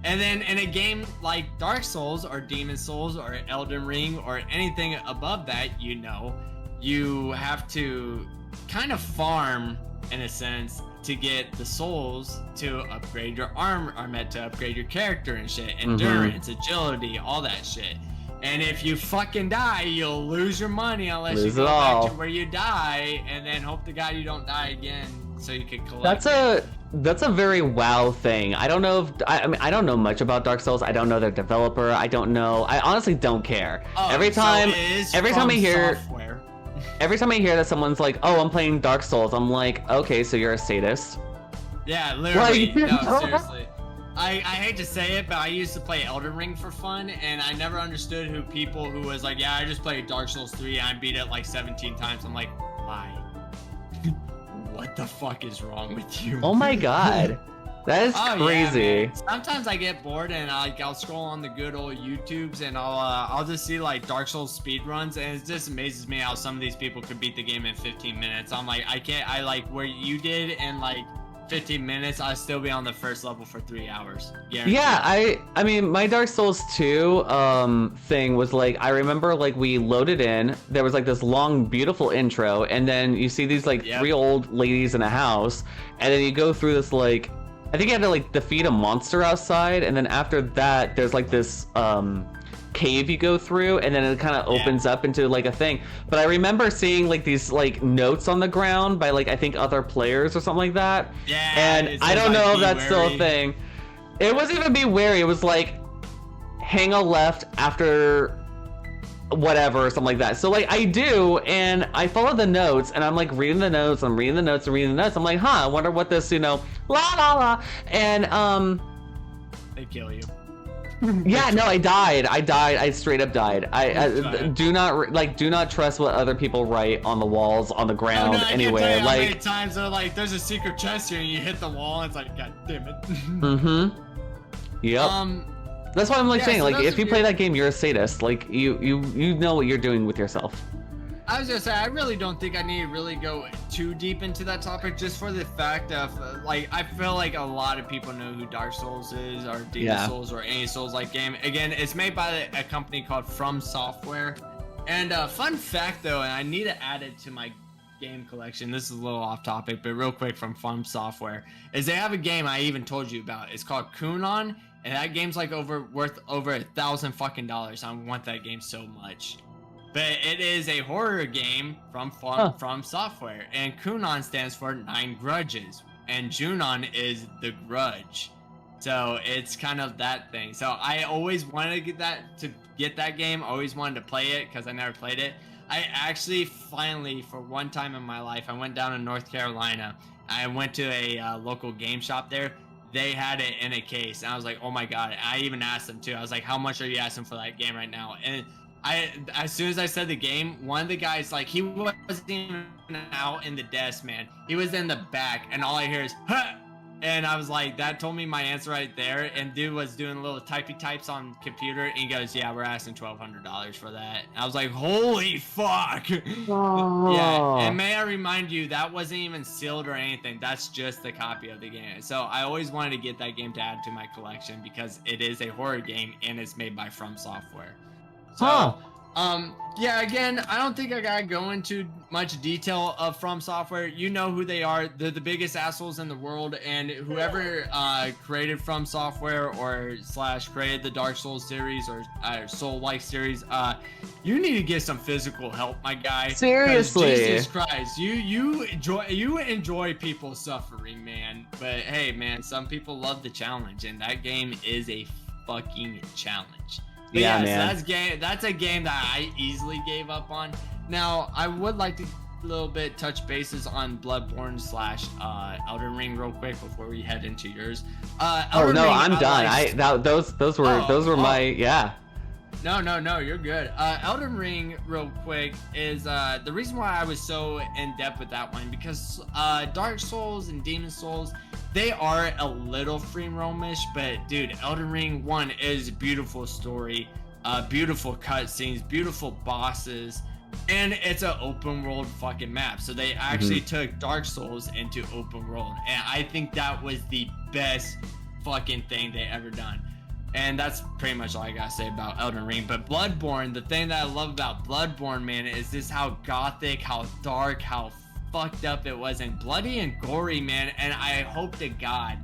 And then in a game like Dark Souls or Demon Souls or Elden Ring or anything above that, you know, you have to kind of farm, in a sense, to get the souls to upgrade your armor, to upgrade your character and shit. Endurance, agility, all that shit. And if you fucking die, you'll lose your money unless you go back to where you die, and then hope to God you don't die again, so you can collect. That's a very WoW thing. I don't know if I mean I don't know much about Dark Souls. I don't know their developer. I don't know. I honestly don't care. Every time I hear software. every time I hear that someone's like, "Oh, I'm playing Dark Souls," I'm like, "Okay, so you're a sadist." Yeah, literally. Like- No, seriously. I hate to say it, but I used to play Elden Ring for fun, and I never understood people who was like, yeah, I just played Dark Souls 3 and I beat it like 17 times. I'm like, why? What the fuck is wrong with you? Oh my god. That is crazy. Yeah, sometimes I get bored and I'll scroll on the good old YouTubes and I'll just see like Dark Souls speed runs, and it just amazes me how some of these people could beat the game in 15 minutes. I'm like, I like where you did in like 15 minutes, I'll still be on the first level for 3 hours. Guaranteed. Yeah, I mean, my Dark Souls 2 thing was like, I remember like we loaded in, there was like this long, beautiful intro, and then you see these like three old ladies in a house, and then you go through this like, I think you have to like defeat a monster outside, and then after that, there's like this cave you go through, and then it kind of opens up into like a thing. But I remember seeing like these like notes on the ground by like I think other players or something like that. Yeah. And I don't know if that's still a thing. It wasn't even be wary. It was like hang a left after whatever or something like that. So like I do, and I follow the notes, and I'm like reading the notes. I'm reading the notes and reading the notes. I'm like, I wonder what this, la la la, and they kill you. Yeah, no, I died. I straight up died. I do not trust what other people write on the walls, on the ground, anywhere. Like, how many times they're like, there's a secret chest here, and you hit the wall, and it's like, god damn it. Mm-hmm. Yep. That's why I'm like saying, like, if you play that game, you're a sadist. Like, you know what you're doing with yourself. I was gonna say, I really don't think I need to really go too deep into that topic, just for the fact of, like, I feel like a lot of people know who Dark Souls is, or Demon Souls, or any Souls-like game. Again, it's made by a company called From Software. And fun fact, though, and I need to add it to my game collection, this is a little off topic, but real quick from From Software, is they have a game I even told you about. It's called Kunon, and that game's like worth over $1,000 fucking dollars. I want that game so much. But it is a horror game from Software, and Kunon stands for 9 Grudges, and Junon is the grudge. So it's kind of that thing. So I always wanted to get that game. Always wanted to play it because I never played it. I actually finally, for one time in my life, I went down to North Carolina. I went to a local game shop there. They had it in a case, and I was like, oh my god. I even asked them too. I was like, how much are you asking for that game right now? And as soon as I said the game, one of the guys, like, he wasn't even out in the desk, man. He was in the back, and all I hear is, huh! And I was like, that told me my answer right there. And dude was doing little typey types on computer, and he goes, yeah, we're asking $1,200 for that. And I was like, holy fuck! Oh. Yeah, and may I remind you, that wasn't even sealed or anything. That's just the copy of the game. So I always wanted to get that game to add to my collection because it is a horror game, and it's made by From Software. So, yeah, again, I don't think I gotta go into much detail of From Software. You know who they are. They're the biggest assholes in the world, and whoever created From Software or / created the Dark Souls series or Soul-like series, you need to get some physical help, my guy. Seriously. Jesus Christ, you enjoy people suffering, man. But hey, man, some people love the challenge, and that game is a fucking challenge. But yeah, man. So that's a game that I easily gave up on. Now, I would like to a little bit touch bases on Bloodborne / Elden Ring real quick before we head into yours. I'm done. Those were my No, you're good. Elden Ring, real quick, is the reason why I was so in depth with that one, because Dark Souls and Demon Souls, they are a little free roamish, but dude, Elden Ring 1 is beautiful story, beautiful cutscenes, beautiful bosses, and it's an open world fucking map. So they actually took Dark Souls into open world, and I think that was the best fucking thing they ever done. And that's pretty much all I gotta say about Elden Ring. But Bloodborne, the thing that I love about Bloodborne, man, is just how gothic, how dark, how fucked up it was, and bloody and gory, man. And I hope to God,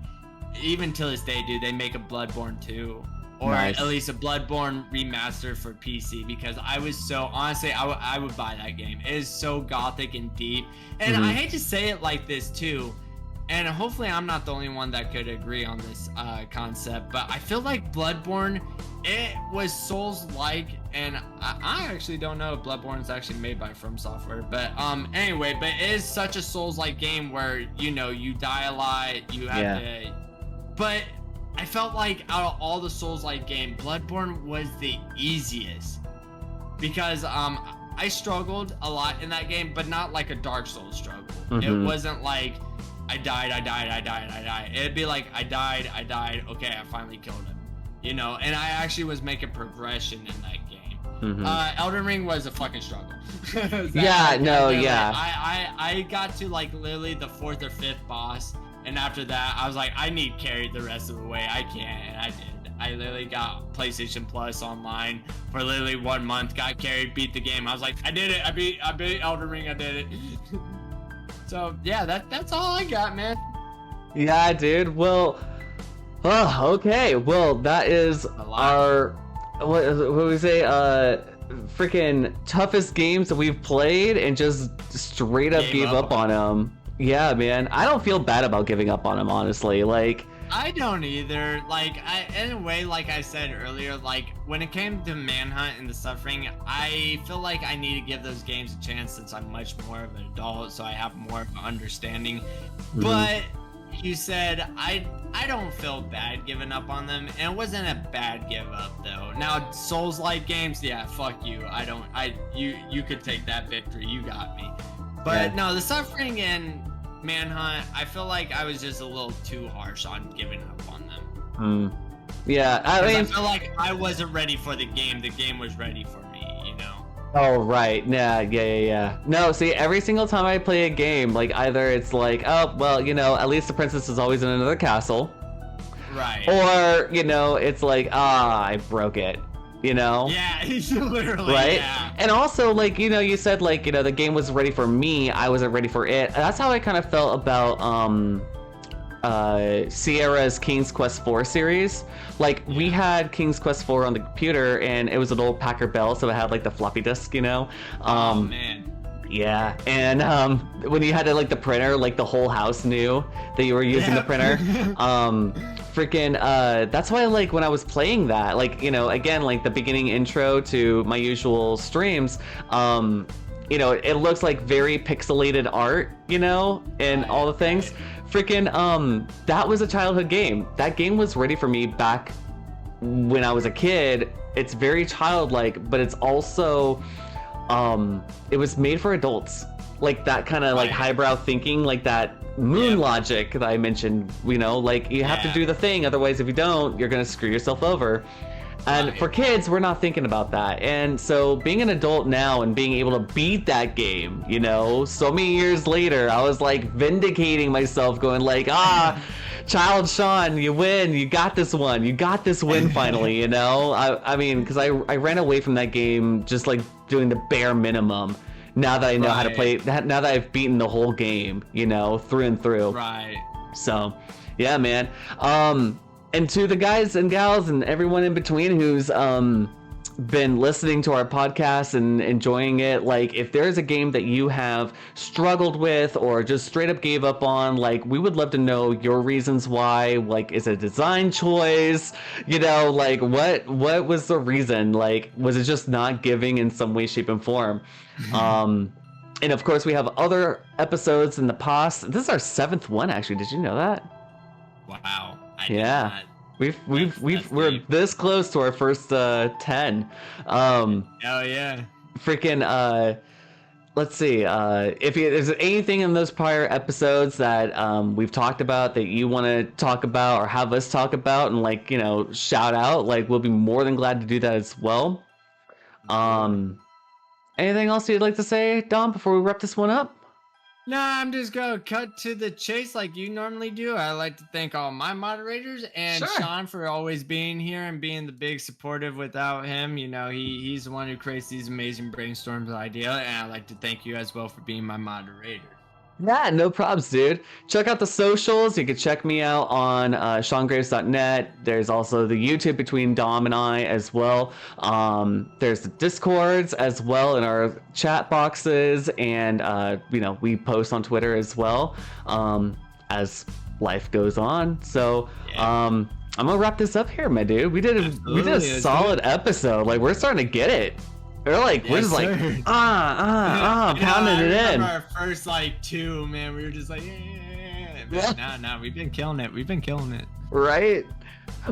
even till this day, dude, they make a Bloodborne 2. Or at least a Bloodborne remaster for PC, because I was so, honestly, I would buy that game. It is so gothic and deep. And I hate to say it like this, too. and hopefully I'm not the only one that could agree on this concept, but I feel like Bloodborne, it was Souls-like, and I actually don't know if Bloodborne is actually made by From Software, but anyway, but it is such a Souls-like game where, you know, you die a lot, you have to, but I felt like out of all the Souls-like game, Bloodborne was the easiest, because I struggled a lot in that game, but not like a Dark Souls struggle. It wasn't like I died. It'd be like I died. Okay, I finally killed him. You know, and I actually was making progression in that game. Elden Ring was a fucking struggle. I got to like literally the 4th or 5th boss, and after that, I was like, I need carried the rest of the way. I can't, and I did. I literally got PlayStation Plus online for literally 1 month, got carried, beat the game. I was like, I did it. I beat Elden Ring. I did it. So yeah, that's all I got, man. Yeah, dude. Well, okay. Well, that is our what do we say? Freaking toughest games that we've played, and just straight up gave up on them. Yeah, man. I don't feel bad about giving up on them, honestly. Like, I don't either. Like, in a way, like I said earlier, like when it came to Manhunt and the Suffering, I feel like I need to give those games a chance since I'm much more of an adult, so I have more of an understanding. But you said I don't feel bad giving up on them, and it wasn't a bad give up though. Now Souls-like games, yeah, fuck you. You could take that victory. You got me. But no, the Suffering and Manhunt, I feel like I was just a little too harsh on giving up on them. Yeah, I mean, I feel like I wasn't ready for the game. The game was ready for me, you know. Oh right, yeah. No, see, every single time I play a game, like either it's like, oh well, you know, at least the princess is always in another castle, right? Or you know, it's like, I broke it. You know? Yeah, literally. Right? Yeah. And also, like, you know, you said, like, you know, the game was ready for me, I wasn't ready for it. That's how I kind of felt about Sierra's King's Quest 4 series. Like, we had King's Quest 4 on the computer, and it was an old Packer Bell, so it had, like, the floppy disk, you know? Oh, man. Yeah, and when you had it, like, the printer, like, the whole house knew that you were using the printer. Freaking that's why, like, when I was playing that, like, you know, again, like the beginning intro to my usual streams, you know, it looks like very pixelated art, you know, and all the things. Freaking that was a childhood game. That game was ready for me back when I was a kid. It's very childlike, but it's also it was made for adults, like that kind of like highbrow thinking, like that moon logic that I mentioned, you know, like you have to do the thing, otherwise if you don't, you're gonna screw yourself over. And for kids, we're not thinking about that. And so being an adult now and being able to beat that game, you know, so many years later, I was like vindicating myself, going like, child Sean, you win, you got this one, you got this win finally, you know. I mean, because I ran away from that game just like doing the bare minimum. Now that I know how to play, now that I've beaten the whole game, you know, through and through. Right. So, yeah, man. And to the guys and gals and everyone in between who's been listening to our podcast and enjoying it, like, if there's a game that you have struggled with or just straight up gave up on, like, we would love to know your reasons why. Like, is it a design choice, you know, like what was the reason? Like, was it just not giving in some way, shape, and form? And of course we have other episodes in the past. This is our 7th one, actually. Did you know that? Wow. Yeah. We're this close to our first 10. Oh yeah. Freaking let's see. If there's anything in those prior episodes that we've talked about that you want to talk about or have us talk about and, like, you know, shout out, like, we'll be more than glad to do that as well. Anything else you'd like to say, Dom, before we wrap this one up? Nah, I'm just gonna cut to the chase like you normally do. I'd like to thank all my moderators and Sean for always being here and being the big supportive. Without him, you know, he's the one who creates these amazing brainstorms of idea. And I'd like to thank you as well for being my moderator. Yeah, no probs, dude. Check out the socials. You can check me out on SeanGraves.net. There's also the YouTube between Dom and I as well. There's the Discords as well in our chat boxes, and you know, we post on Twitter as well. as life goes on. So Yeah. I'm gonna wrap this up here, my dude. We did a solid episode. Like, we're starting to get it. We're just sir. like pounding it in. Our first like 2, man, we were just like, yeah. No, we've been killing it. Right?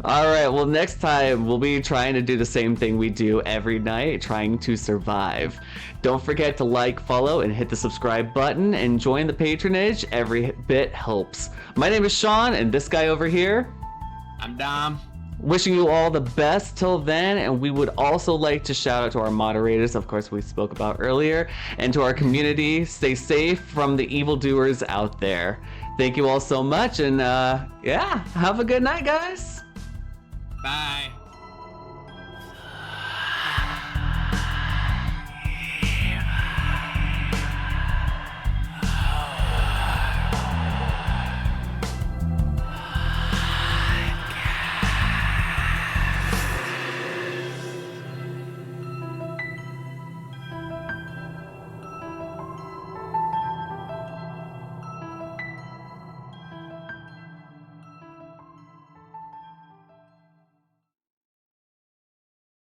All right, well, next time we'll be trying to do the same thing we do every night, trying to survive. Don't forget to like, follow, and hit the subscribe button, and join the patronage. Every bit helps. My name is Sean, and this guy over here, I'm Dom. wishing you all the best till then, and we would also like to shout out to our moderators, of course, we spoke about earlier, and to our community. Stay safe from the evildoers out there. Thank you all so much, and yeah, have a good night, guys. Bye.